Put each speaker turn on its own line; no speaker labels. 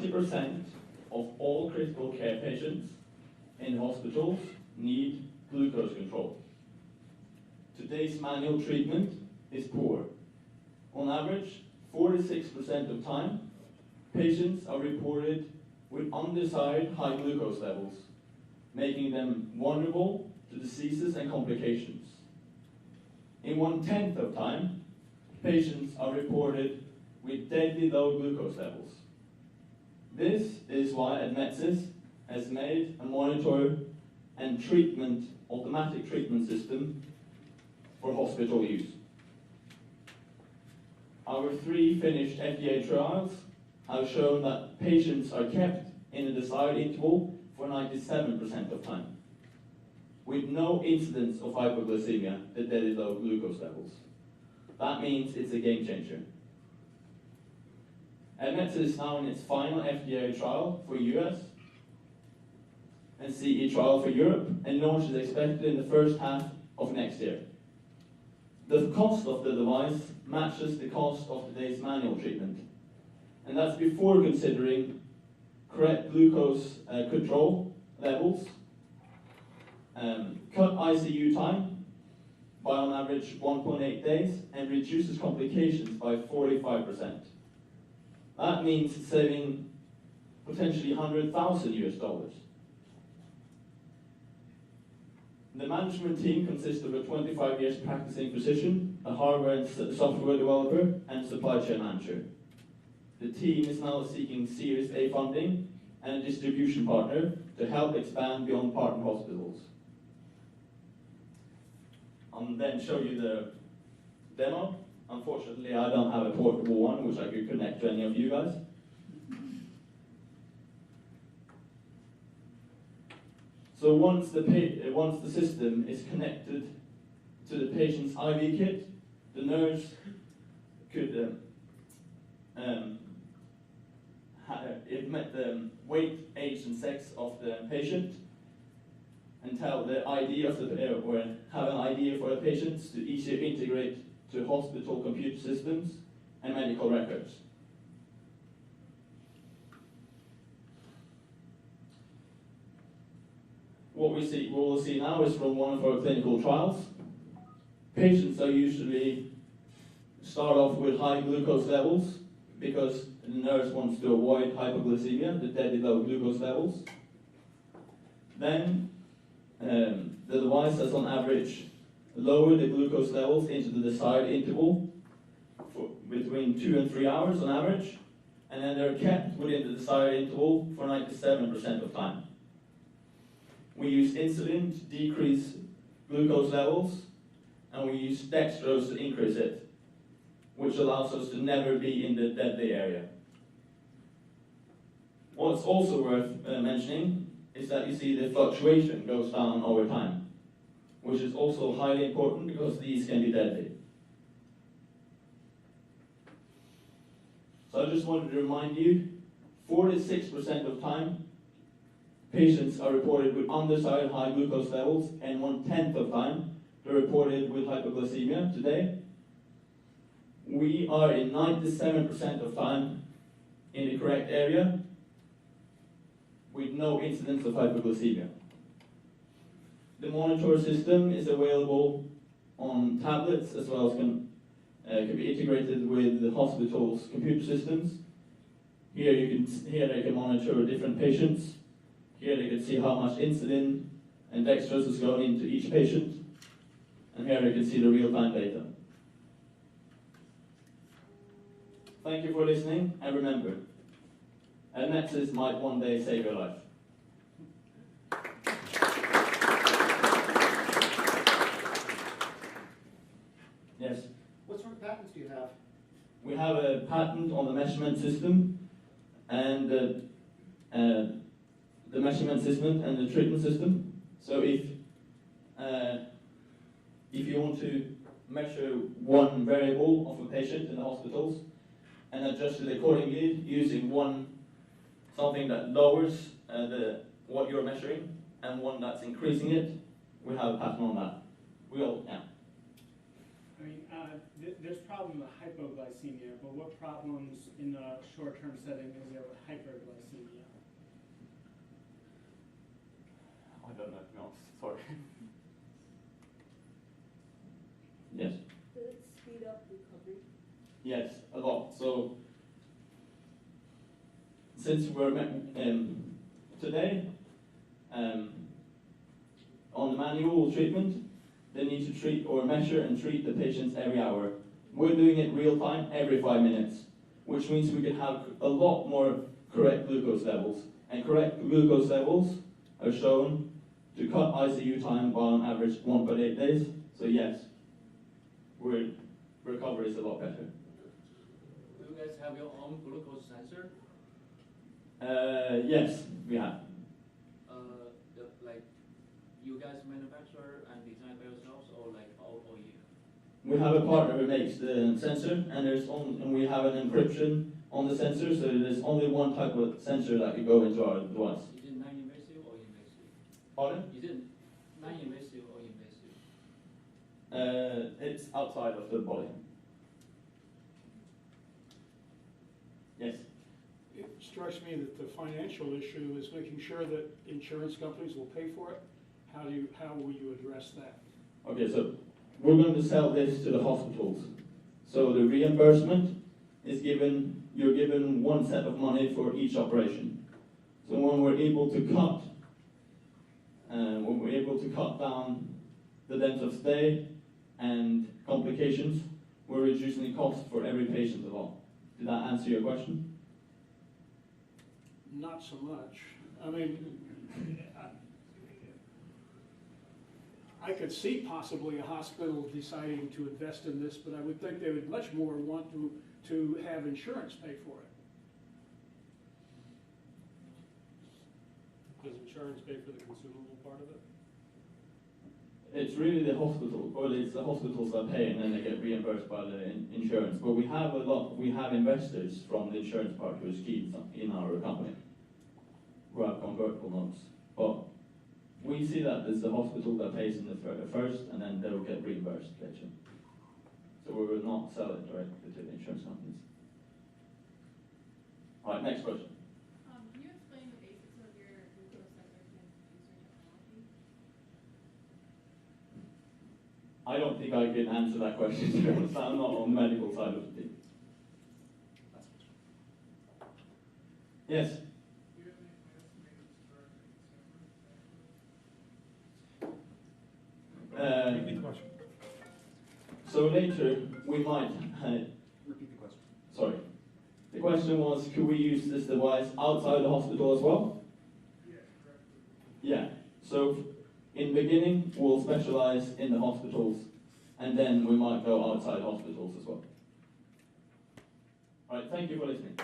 20% of all critical care patients in hospitals need glucose control. Today's manual treatment is poor. On average, 46% of time, patients are reported with undesired high glucose levels, making them vulnerable to diseases and complications. In 1/10 of time, patients are reported with deadly low glucose levels. This is why Admetsys has made a monitor and automatic treatment system for hospital use. Our 3 finished FDA trials have shown that patients are kept in a desired interval for 97% of time, with no incidence of hypoglycemia at deadly low glucose levels. That means it's a game changer. Admetsys is now in its final FDA trial for US and CE trial for Europe, and launch is expected in the first half of next year. The cost of the device matches the cost of today's manual treatment, and that's before considering correct glucose control levels, cut ICU time by on average 1.8 days, and reduces complications by 45%. That means saving potentially $100,000 US. The management team consists of a 25 years practicing physician, a hardware and software developer, and supply chain manager. The team is now seeking Series A funding and a distribution partner to help expand beyond partner hospitals. I'll then show you the demo. Unfortunately, I don't have a portable one which I could connect to any of you guys. So once the system is connected to the patient's IV kit, the nurse could admit the weight, age, and sex of the patient, and tell the ID of the or have an ID for the patients to easier integrate to hospital computer systems and medical records. What we will see now is from one of our clinical trials. Patients are usually start off with high glucose levels because the nurse wants to avoid hypoglycemia, the deadly low glucose levels. Then the device has on average lowered the glucose levels into the desired interval for between 2 and 3 hours on average, and then they're kept within the desired interval for 97% of time. We use insulin to decrease glucose levels, and we use dextrose to increase it, which allows us to never be in the deadly area. What's also worth mentioning is that you see the fluctuation goes down over time, which is also highly important because these can be deadly. So I just wanted to remind you, 46% of time, patients are reported with undesired high glucose levels, and 1/10 of time, they're reported with hypoglycemia today. We are in 97% of time in the correct area with no incidence of hypoglycemia. The monitor system is available on tablets as well as can be integrated with the hospital's computer systems. Here they can monitor different patients. Here they can see how much insulin and dextrose is going into each patient. And here they can see the real-time data. Thank you for listening, and remember, Admetsys might one day save your life. Yes?
What sort of patents do you have?
We have a patent on the measurement system and the measurement system and the treatment system. So if you want to measure one variable of a patient in the hospitals and adjust it accordingly using something that lowers what you're measuring and one that's increasing it, we have a patent on that.
I mean, there's problem with hypoglycemia, but what problems in the short-term setting is there with hyperglycemia?
I don't know, no, sorry. Yes.
Does it speed up recovery?
Yes, a lot. So, since we're today, on the manual treatment, they need to treat or measure and treat the patients every hour. We're doing it real time every 5 minutes, which means we can have a lot more correct glucose levels. And correct glucose levels are shown to cut ICU time by on average 1.8 days. So yes, recovery is a lot better.
Do you guys have your own glucose sensor?
Yes, we have.
Like you guys manufacture and design by yourselves, or like all you?
We have a partner who makes the sensor, and we have an encryption on the sensor, so there's only one type of sensor that can go into our device.
Is it non-invasive or invasive?
Pardon?
Is it non-invasive or invasive?
It's outside of the body. Yes.
It strikes me that the financial issue is making sure that insurance companies will pay for it. How will you address that?
Okay, so we're going to sell this to the hospitals. So the reimbursement is you're given one set of money for each operation. So when we're able to cut down the length of stay and complications, we're reducing the cost for every patient of all. Did that answer your question?
Not so much. I mean, I could see possibly a hospital deciding to invest in this, but I would think they would much more want to have insurance pay for it.
Does insurance pay for the consumable part of it?
It's really the hospital, or it's the hospitals that pay, and then they get reimbursed by the insurance. But we have investors from the insurance part who is key in our company, who have convertible notes. But we see that it's the hospital that pays in the first, and then they will get reimbursed later. So we will not sell it directly to the insurance companies. All right, next question.
Can you explain the basics of your glucose sensor transducer technology?
I don't think I can answer that question, to be honest. I'm not on the medical side of the thing. Yes?
Repeat the question.
So later, we might...
Repeat the question.
sorry. The question was, could we use this device outside the hospital as well?
Yeah, correct.
Yeah. So in the beginning, we'll specialize in the hospitals, and then we might go outside hospitals as well. All right, thank you for listening.